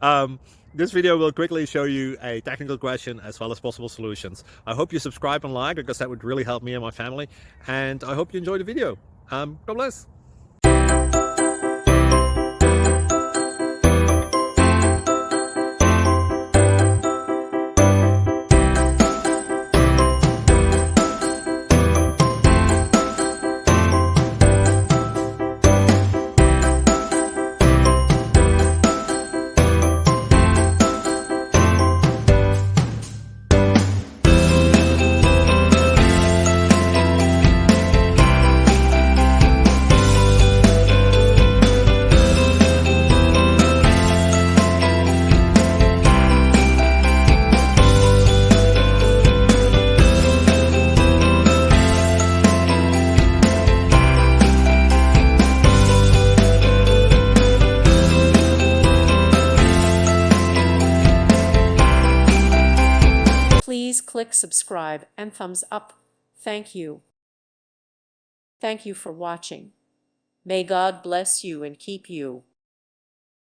um, this video will quickly show you a technical question as well as possible solutions. I hope you subscribe and like, because that would really help me and my family. And I hope you enjoy the video. God bless. Please click subscribe and thumbs up. Thank you. Thank you for watching. May God bless you and keep you.